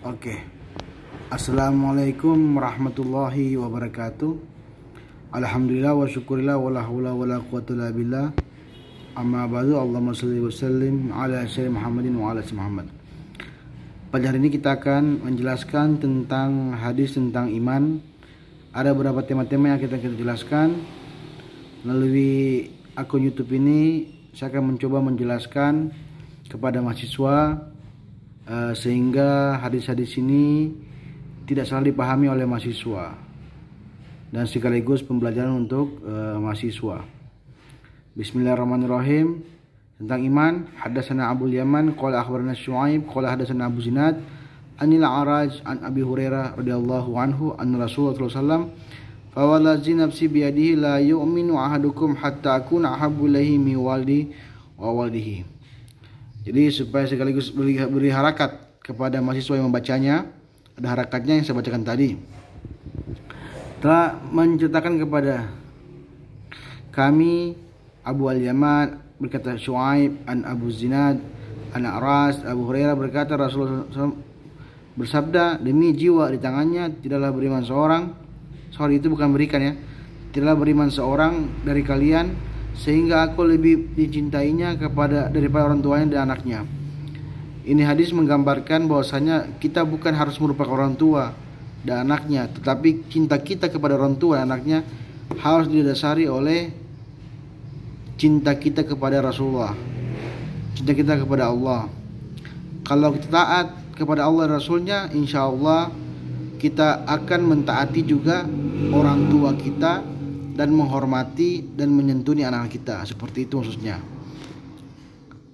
Oke. Assalamualaikum warahmatullahi wabarakatuh. Alhamdulillah wa syukurillah wa la haula wa la quwwata illa billah. Amma ba'du. Allahumma shalli wa sallim ala sayyidina Muhammadin wa ala Muhammad. Pada hari ini kita akan menjelaskan tentang hadis tentang iman. Ada beberapa tema-tema yang kita jelaskan melalui akun YouTube ini. Saya akan mencoba menjelaskan kepada mahasiswa sehingga hadis-hadis ini tidak salah dipahami oleh mahasiswa dan sekaligus pembelajaran untuk mahasiswa. Bismillahirrahmanirrahim. Tentang iman, hadatsana Abdul Yaman qala akhbarana Syuaib qala hadatsana Abu Zinad anil A'raj an Abi Hurairah radhiyallahu anhu anna Rasulullah sallallahu alaihi wasallam fa wallazi nafsi biyadihi la yu'minu ahadukum hatta akuna ahabbu ilaihi min waldi wa waldihi. Jadi supaya sekaligus beri harakat kepada mahasiswa yang membacanya, ada harakatnya yang saya bacakan tadi. Telah menceritakan kepada kami Abu Al-Yaman berkata Syuaib an Abu Zinad an A'raj Abu Hurairah berkata Rasulullah SAW bersabda, demi jiwa di tangannya tidaklah beriman seorang, sorry itu bukan berikan ya, tidaklah beriman seorang dari kalian sehingga aku lebih dicintainya daripada orang tuanya dan anaknya. Ini hadis menggambarkan bahwasanya kita bukan harus merupakan orang tua dan anaknya, tetapi cinta kita kepada orang tua dan anaknya harus didasari oleh cinta kita kepada Rasulullah, cinta kita kepada Allah. Kalau kita taat kepada Allah dan Rasulnya, insya Allah kita akan mentaati juga orang tua kita dan menghormati dan menyentuni anak kita, seperti itu maksudnya.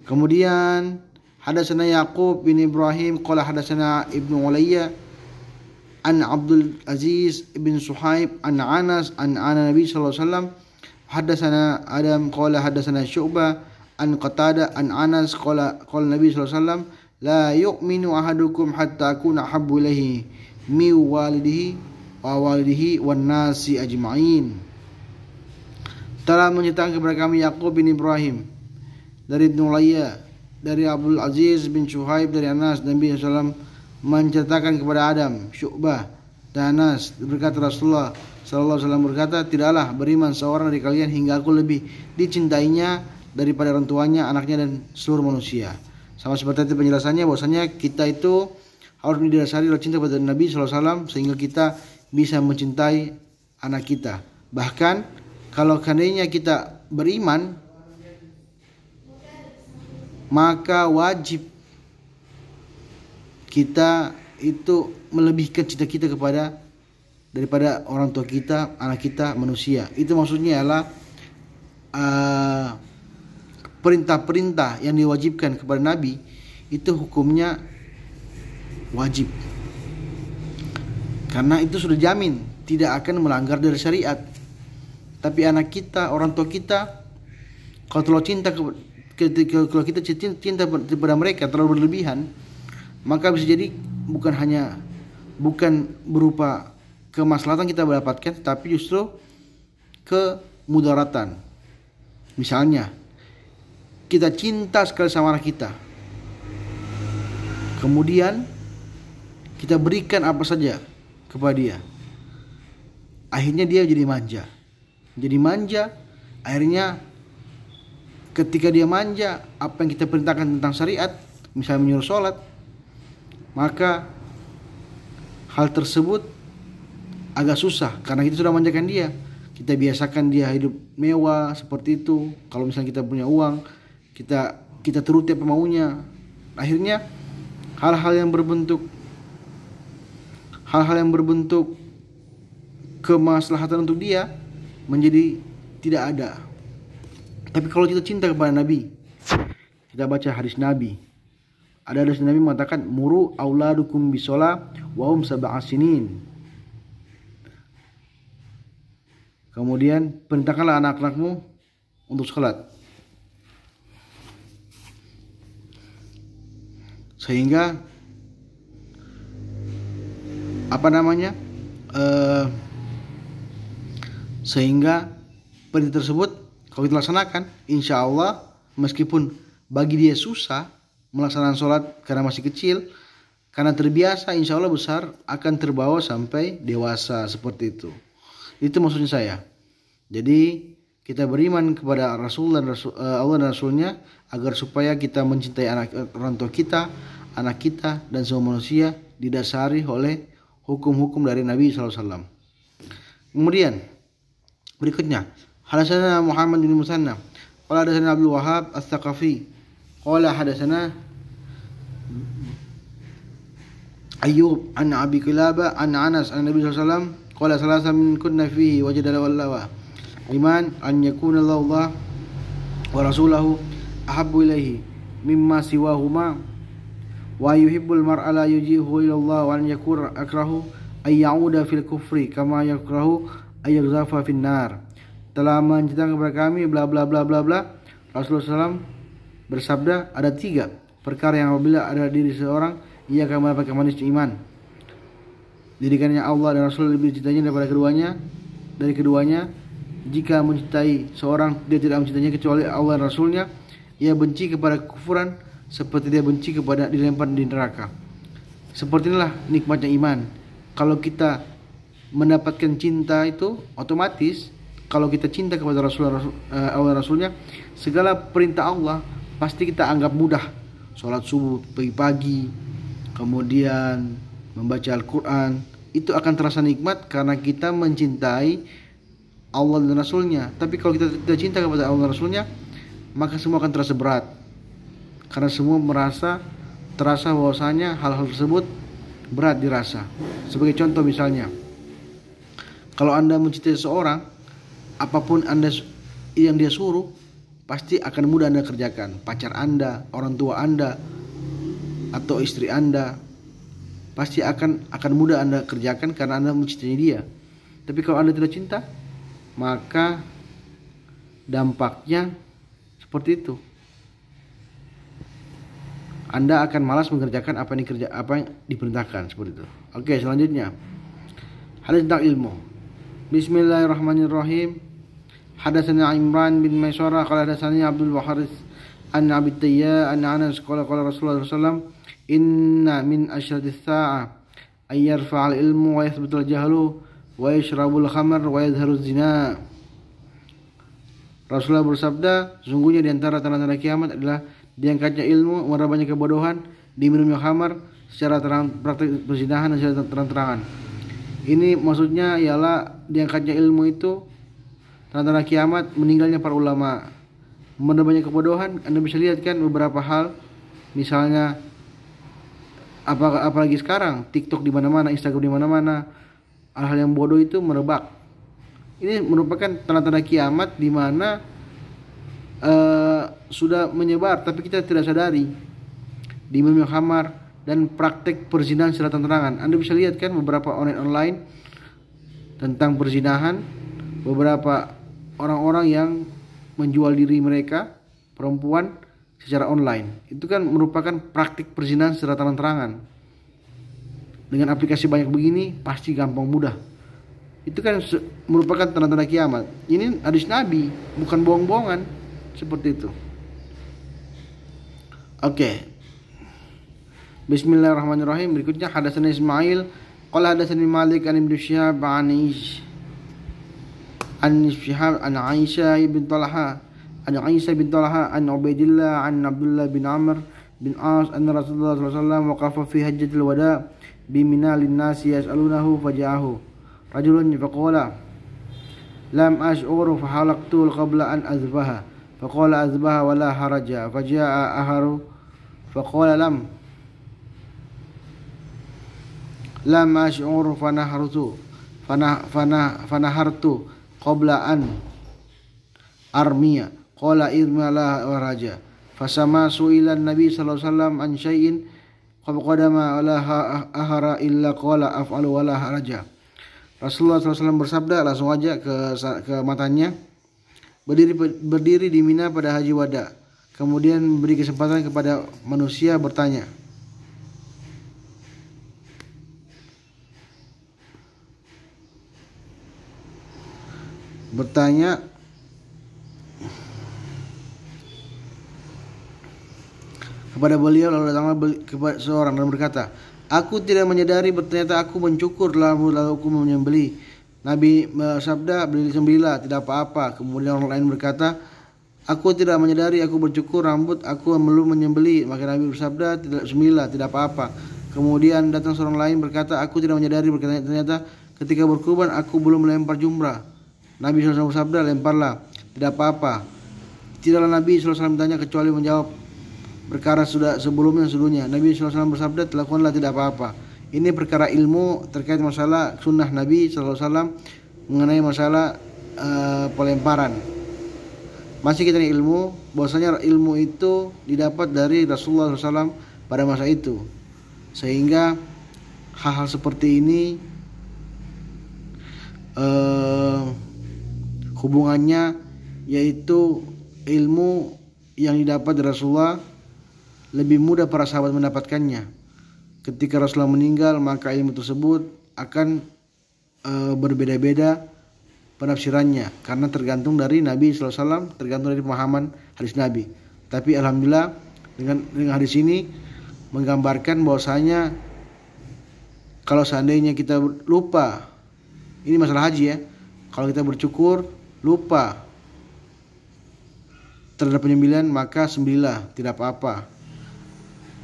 Kemudian hadatsana Yaqub bin Ibrahim qala hadatsana Ibnu Ulayya an Abdul Aziz bin Suhaib an Anas an Nabi sallallahu alaihi wasallam. Hadatsana Adam qala hadatsana Syu'bah an Qatada an Anas qala Nabi sallallahu alaihi wasallam la yu'minu ahadukum hatta akuna habbu ilaihi mi walidihi wa walidihi wan nasi ajma'in. Telah menceritakan kepada kami Yaqub bin Ibrahim dari Ibnu Ulayya dari Abdul Aziz bin Syuhaib dari Anas, Nabi SAW menceritakan kepada Adam, Syu'bah dan Anas berkata Rasulullah SAW berkata, tidaklah beriman seorang dari kalian hingga aku lebih dicintainya daripada orang tuanya, anaknya dan seluruh manusia. Sama seperti itu penjelasannya, bahwasanya kita itu harus didasari oleh cinta kepada Nabi SAW sehingga kita bisa mencintai anak kita. Bahkan kalau seandainya kita beriman, maka wajib kita itu melebihkan cinta kita daripada orang tua kita, anak kita, manusia. Itu maksudnya adalah perintah-perintah yang diwajibkan kepada Nabi itu hukumnya wajib, karena itu sudah jamin tidak akan melanggar dari syariat. Tapi anak kita, orang tua kita, kalau cinta kalau kita cinta kepada mereka terlalu berlebihan, maka bisa jadi bukan berupa kemaslahatan kita mendapatkan, tapi justru kemudaratan. Misalnya kita cinta sekali sama anak kita, kemudian kita berikan apa saja kepada dia, akhirnya dia jadi manja, akhirnya ketika dia manja, apa yang kita perintahkan tentang syariat, misalnya menyuruh sholat, maka hal tersebut agak susah karena kita sudah manjakan dia. Kita biasakan dia hidup mewah seperti itu. Kalau misalnya kita punya uang, kita turuti apa maunya. Akhirnya hal-hal yang berbentuk kemaslahatan untuk dia menjadi tidak ada. Tapi kalau kita cinta kepada Nabi, kita baca hadis Nabi. Ada hadis Nabi mengatakan, muru auladukum bisolah wa hum sab'a sinin. Kemudian perintahkanlah anak-anakmu untuk salat. Sehingga sehingga perintah tersebut kalau kita laksanakan, insya Allah meskipun bagi dia susah melaksanakan sholat karena masih kecil, Karena terbiasa, insya Allah besar akan terbawa sampai dewasa seperti itu. Itu maksudnya saya. Jadi kita beriman kepada Rasul dan Allah dan Rasulnya agar supaya kita mencintai orang tua kita, anak kita, dan semua manusia didasari oleh hukum-hukum dari Nabi SAW. Kemudian berikutnya, hadatsana Muhammad bin Musanna, qala hadatsana Abdul Wahhab Ats-Tsaqafi, qala hadatsana Ayyub an Abi Qilabah an Anas an Nabi sallallahu alaihi wasallam qala salasa min kunna fihi wajada lawa iman an yakuna Allah wa rasulahu ahabbu ilaihi mimma siwahuma wa yuhibbul mar'a la yujihu ila Allah wa an yakuna akrahu ay ya'uda fil kufri kama yakrahu ay yuzafa fin nar. Telah menceritakan kepada kami bla bla bla bla bla. Rasulullah SAW bersabda, ada 3 perkara yang apabila ada diri seorang ia akan mendapatkan manis iman. Dirikannya Allah dan Rasul lebih cintanya daripada dari keduanya. Jika mencintai seorang, dia tidak mencintainya kecuali Allah dan Rasulnya. Ia benci kepada kekufuran seperti dia benci kepada dilempar di neraka. Seperti inilah nikmatnya iman. Kalau kita mendapatkan cinta itu, otomatis kalau kita cinta kepada Allah dan Rasulnya, segala perintah Allah pasti kita anggap mudah. Sholat subuh pagi-pagi, kemudian membaca Al-Quran, itu akan terasa nikmat karena kita mencintai Allah dan Rasulnya. Tapi kalau kita tidak cinta kepada Allah dan Rasulnya, maka semua akan terasa berat. Karena semua terasa bahwasanya hal-hal tersebut berat dirasa. Sebagai contoh misalnya, kalau Anda mencintai seseorang, apapun yang dia suruh, pasti akan mudah Anda kerjakan. Pacar Anda, orang tua Anda, atau istri Anda, pasti akan mudah Anda kerjakan karena Anda mencintai dia. Tapi kalau Anda tidak cinta, maka dampaknya seperti itu. Anda akan malas mengerjakan apa yang diperintahkan, seperti itu. Oke, selanjutnya hadis tentang ilmu. Bismillahirrahmanirrahim. Hadatsana Imran bin Maisarah qala hadatsani Abdul Waharis an Abi Tayya an Anas qala Rasulullah sallallahu alaihi wasallam, inna min asyratis sa'ah ay yarfa'al ilmu wa yathbutul jahlu wa yashrabul khamr wa yadhharuz zina. Rasulullah bersabda, sesungguhnya di antara tanda-tanda kiamat adalah diangkatnya ilmu, merebaknya kebodohan, diminumnya khamar, secara praktik perzinahan dan secara terang-terangan. Ini maksudnya ialah diangkatnya ilmu itu tanda-tanda kiamat, meninggalnya para ulama. Merebaknya kebodohan, Anda bisa lihat kan beberapa hal, misalnya apalagi sekarang TikTok di mana-mana, Instagram di mana-mana, hal-hal yang bodoh itu merebak. Ini merupakan tanda-tanda kiamat di mana sudah menyebar tapi kita tidak sadari. Di minum khamar dan praktek perzinahan secara terang-terangan. Anda bisa lihat kan beberapa online tentang perzinahan, beberapa orang-orang yang menjual diri mereka, perempuan, secara online. Itu kan merupakan praktik perzinahan secara terang-terangan. Dengan aplikasi banyak begini, pasti gampang mudah. Itu kan merupakan tanda-tanda kiamat. Ini hadis Nabi, bukan bohong-bohongan. Seperti itu. Oke. Bismillahirrahmanirrahim. Berikutnya hadatsana Ismail qala hadatsani Malik an Ibnu Syihab an Aisyah bin Talha an Ubaidillah an Abdullah bin Amr bin As anna Rasulullah sallallahu alaihi wasallam waqafa fi hajjatil wada bi Mina lin-nasi yas'alunahu faja'ahu rajulun faqala lam ash'ur fa halaqtu qabla an azbaha faqala azbaha wala haraja faja'a aharu faqala lam ash'ur fanahartu qabla an armiya qala irma la waraja fasama su'ilan nabi sallallahu alaihi wasallam an syai'in qadama wala ahara illa qala af'alu wala haraja. Rasulullah SAW bersabda, langsung aja ke matanya, berdiri di Mina pada haji wada, kemudian memberi kesempatan kepada manusia bertanya. Kepada beliau, lalu datanglah kepada seorang dan berkata, Aku tidak menyadari ternyata aku mencukur lalu aku menyembelih. Nabi bersabda, sembelihlah, tidak apa-apa. Kemudian orang lain berkata, aku tidak menyadari aku bercukur rambut, aku belum menyembelih. Maka Nabi bersabda, tidak, sembelihlah, tidak apa-apa. Kemudian datang seorang lain berkata, aku tidak menyadari, ternyata ketika berkurban aku belum melempar jumrah. Nabi SAW bersabda, lemparlah, tidak apa-apa. Tidaklah Nabi SAW bertanya kecuali menjawab perkara sebelumnya. Nabi SAW bersabda, lakukanlah, tidak apa-apa. Ini perkara ilmu terkait masalah sunnah Nabi SAW mengenai masalah pelemparan. Masih kita ilmu, bahwasanya ilmu itu didapat dari Rasulullah SAW pada masa itu, sehingga hal-hal seperti ini hubungannya yaitu ilmu yang didapat dari Rasulullah lebih mudah para sahabat mendapatkannya. Ketika Rasulullah meninggal, maka ilmu tersebut akan berbeda-beda penafsirannya karena tergantung dari Nabi SAW, tergantung dari pemahaman hadis Nabi. Tapi alhamdulillah dengan hadis ini menggambarkan bahwasanya kalau seandainya kita lupa, ini masalah haji ya, kalau kita bercukur lupa terhadap penyembelihan, maka sembelihlah, tidak apa-apa.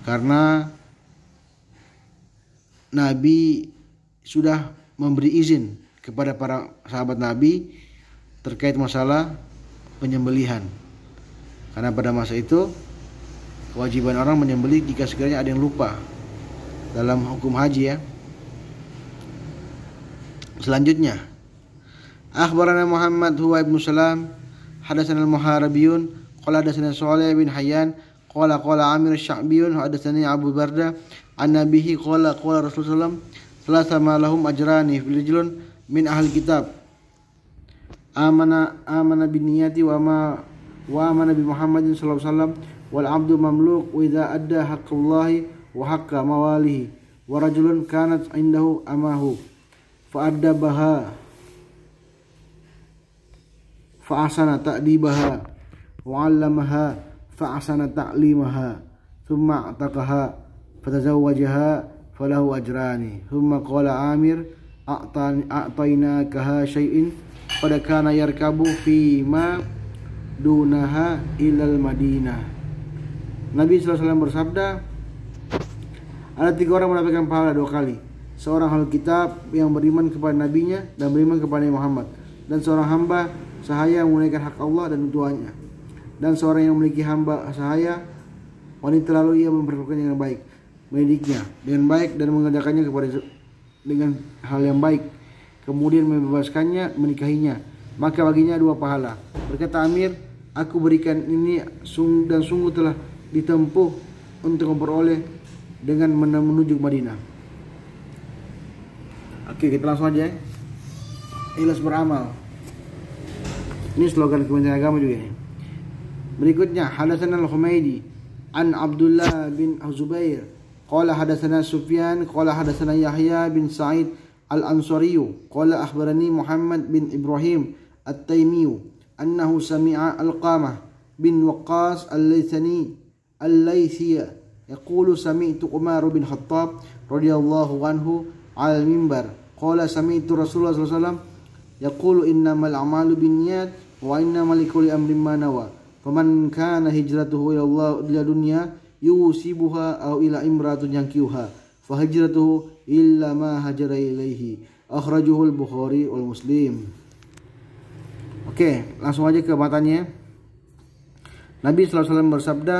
Karena Nabi sudah memberi izin kepada para sahabat Nabi terkait masalah penyembelihan. Karena pada masa itu kewajiban orang menyembelih jika sekiranya ada yang lupa dalam hukum haji ya. Selanjutnya, akhbarana Muhammad huwa ibn Salam, hadatsana al-Muharibiyun, qala hadatsana Shalih bin Hayyan, qala Amir asy-Sya'biyun, hadatsani Abu Barda an nabihi qala Rasulullah sallallahu ma lahum ajrani rijlun min ahli kitab amana bin niyati wa amana bi Muhammadin sallallahu alaihi wasallam wal abdu mamluk wa idza adda haqqallahi wa haqqa mawalihi wa rajulun kanat indahu amahu fa addabaha fa asana ta'dibaha wa 'allamaha fa asana ta'limaha thumma ataqaha fatazawwajaha falahu ajrani. Thumma qala Amir a'tainakaha syai'in pada kana yarkabu fi ma dunaha ilal Madinah. Nabi SAW bersabda, ada 3 orang mendapatkan pahala 2 kali. Seorang ahli kitab yang beriman kepada nabinya dan beriman kepada Muhammad, dan seorang hamba sahaya yang menunaikan hak Allah dan tuannya, dan seorang yang memiliki hamba sahaya wanita lalu ia memperlakukan dengan baik, mendidiknya dengan baik dan mengerjakannya dengan hal yang baik, kemudian membebaskannya, menikahinya, maka baginya 2 pahala. Berkata Amir, aku berikan ini dan sungguh telah ditempuh untuk memperoleh dengan menuju Madinah. Oke, kita langsung aja ya. Ikhlas beramal. Ini slogan Kementerian Agama juga ya. Berikutnya, hadatsana al-Humaydi an Abdullah bin Zubair qala hadatsana Sufyan qala hadatsana Yahya bin Sa'id al-Ansari qala akhbarani Muhammad bin Ibrahim at-Taimi annahu sami'a Alqamah bin Waqqas al-Laythani yaqulu sami'tu Umar bin Khattab radhiyallahu anhu al-mimbar qala sami'tu Rasulullah sallallahu alaihi wasallam yaqulu innamal a'malu binniyat wa innamal likulli amrin ma nawa faman kana hijratuhu ila Allah ila dunya yusibuha aw ila imratun yankiuha fa hijratuhu illa ma hajara ilaihi akhrajahu al-Bukhari wal Muslim. Oke, langsung aja ke matanya. Nabi sallallahu alaihi wasallam bersabda,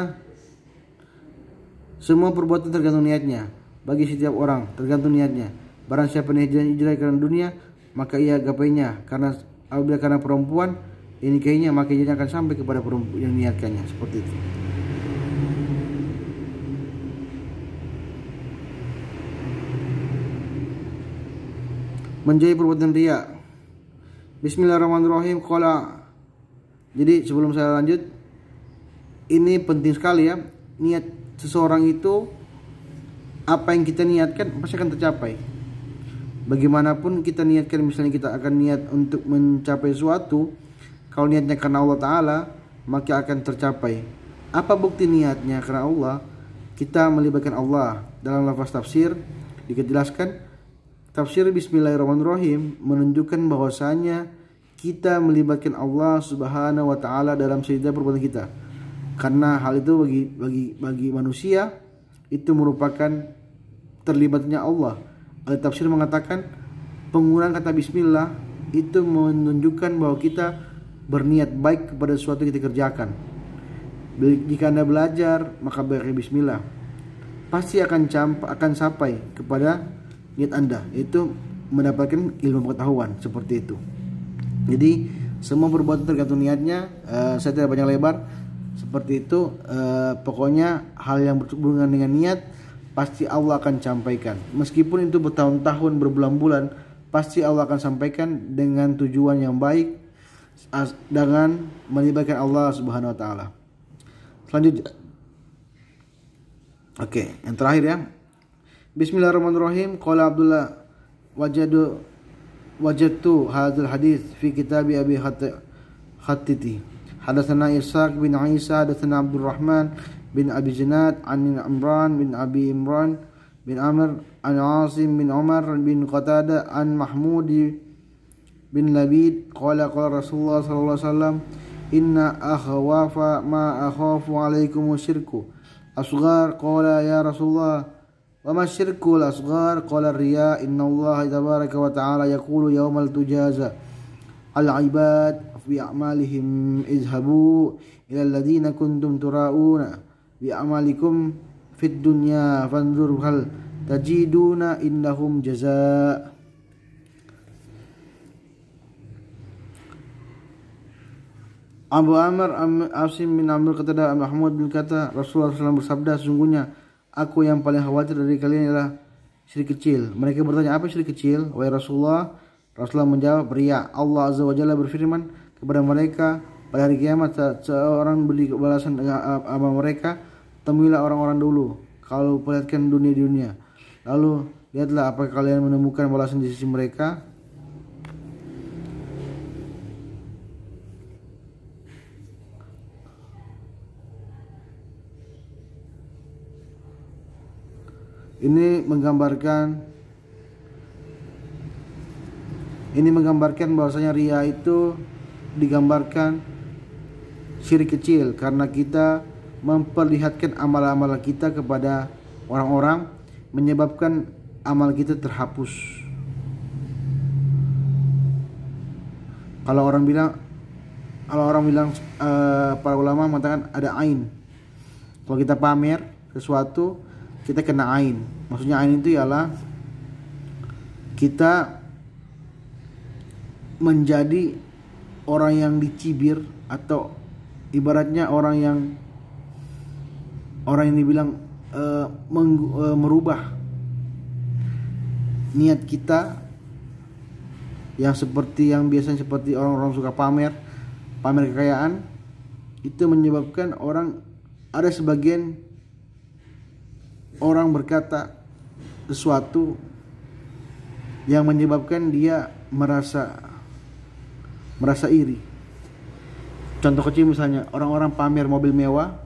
semua perbuatan tergantung niatnya. Bagi setiap orang tergantung niatnya. Barang siapa hijrah karena dunia, maka ia gapainya. Karena apabila karena perempuan yang nikahinya, maka ia akan sampai kepada perempuan yang niatkannya. Seperti itu. Menjauhi perbuatan riya. Bismillahirrahmanirrahim. Jadi sebelum saya lanjut, ini penting sekali ya. Niat seseorang itu, apa yang kita niatkan pasti akan tercapai. Bagaimanapun kita niatkan, misalnya kita akan niat untuk mencapai sesuatu, kalau niatnya karena Allah Ta'ala, maka akan tercapai. Apa bukti niatnya karena Allah? Kita melibatkan Allah, dalam lafaz tafsir dijelaskan tafsir Bismillahirrahmanirrahim menunjukkan bahwasanya kita melibatkan Allah Subhanahu wa taala dalam setiap perbuatan kita. Karena hal itu bagi manusia itu merupakan terlibatnya Allah. Ahli tafsir mengatakan penggunaan kata bismillah itu menunjukkan bahwa kita berniat baik kepada sesuatu yang kita kerjakan. Jika Anda belajar, maka beri bismillah. Pasti akan sampai kepada niat Anda, yaitu mendapatkan ilmu pengetahuan seperti itu. Jadi semua perbuatan tergantung niatnya. Saya tidak banyak lebar seperti itu. Pokoknya hal yang berhubungan dengan niat pasti Allah akan sampaikan. Meskipun itu bertahun-tahun, berbulan-bulan, pasti Allah akan sampaikan dengan tujuan yang baik, dengan melibatkan Allah Subhanahu wa taala. Selanjutnya, oke, yang terakhir ya. Bismillahirrahmanirrahim. Qala Abdullah wajadtu hadzal hadis fi kitab Abi Khattiti. Hadatsana Ishaq bin Isa, hadatsana Abdurrahman bin Abi Zinad an Imran bin Abi Imran bin Amr an Asim bin Umar bin Qatada an Mahmud bin Labid qala Rasulullah sallallahu alaihi wasallam inna akhwafa ma akhafu alaikum syirku asghar qala ya Rasulullah wa ma syirku al-asghar qala riya inna Allah tabaraka wa ta'ala yaqulu yawmal tujaza al-ibad fi a'malihim izhabu ila alladhina kuntum tura'una bi a'malikum fid dunya fanzur hal tajiduna innahum jazaa. Abu Amr Asim bin Amr kata Mahmud bin kata Rasulullah SAW bersabda, sesungguhnya aku yang paling khawatir dari kalian adalah syirik kecil. Mereka bertanya, apa syirik kecil? Wahai Rasulullah menjawab, riya. Allah Azza wa Jalla berfirman kepada mereka pada hari kiamat, seorang beri balasan dengan amal mereka, temuilah orang-orang dulu kalau perlihatkan dunia di dunia, lalu lihatlah apakah kalian menemukan balasan di sisi mereka. Ini menggambarkan bahwasanya riya itu digambarkan syirik kecil karena kita memperlihatkan amal-amal kita kepada orang-orang menyebabkan amal kita terhapus. Kalau orang bilang para ulama mengatakan ada ain. Kalau kita pamer sesuatu kita kena ain. Maksudnya ain itu ialah kita menjadi orang yang dicibir, atau ibaratnya orang yang dibilang merubah niat kita yang biasanya seperti orang-orang suka pamer kekayaan, itu menyebabkan ada sebagian orang berkata sesuatu yang menyebabkan dia merasa iri. Contoh kecil misalnya, orang-orang pamer mobil mewah,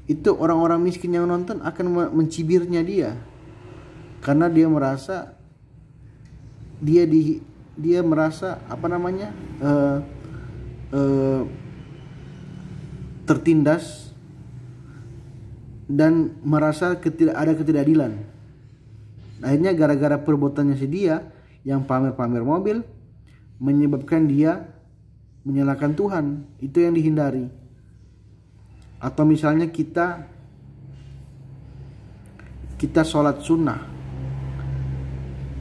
itu orang-orang miskin yang nonton akan mencibirnya dia, karena dia merasa tertindas dan merasa ada ketidakadilan. Akhirnya gara-gara perbuatannya si dia yang pamer-pamer mobil menyebabkan dia menyalahkan Tuhan. Itu yang dihindari. Atau misalnya kita sholat sunnah.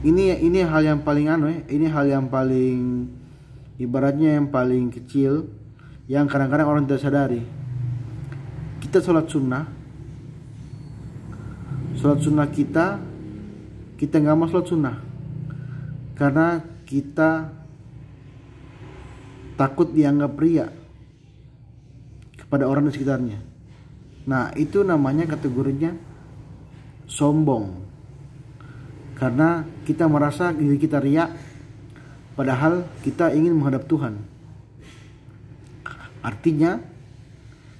Ini hal yang paling ini hal yang paling ibaratnya yang paling kecil yang kadang-kadang orang tidak sadari. Kita sholat sunnah kita nggak mau sholat sunnah karena kita takut dianggap riya kepada orang di sekitarnya. Nah, itu namanya kategorinya sombong, karena kita merasa diri kita riya padahal kita ingin menghadap Tuhan. Artinya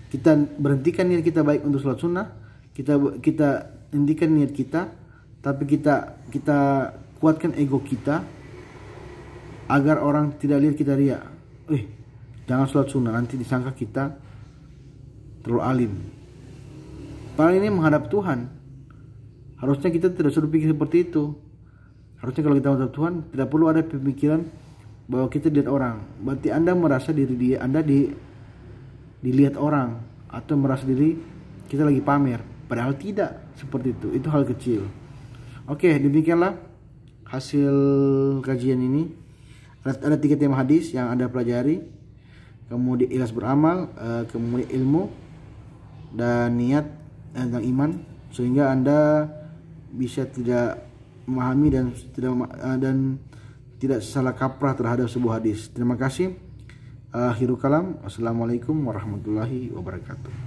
kita berhentikan niat kita baik untuk sholat sunnah, kita hentikan niat kita, tapi kita kuatkan ego kita agar orang tidak lihat kita riya. Jangan sholat sunnah, nanti disangka kita terlalu alim. Padahal ini menghadap Tuhan. Harusnya kita tidak suruh pikir seperti itu. Harusnya kalau kita menghadap Tuhan, tidak perlu ada pemikiran bahwa kita dilihat orang. Berarti Anda merasa diri Anda dilihat orang, atau merasa diri kita lagi pamer. Padahal tidak seperti itu. Itu hal kecil. Oke, demikianlah hasil kajian ini. Ada 3 tema hadis yang Anda pelajari. Kemudian ikhlas beramal, kemudian ilmu, dan niat tentang iman, sehingga Anda bisa tidak memahami dan tidak salah kaprah terhadap sebuah hadis. Terima kasih. Akhirul kalam. Assalamualaikum warahmatullahi wabarakatuh.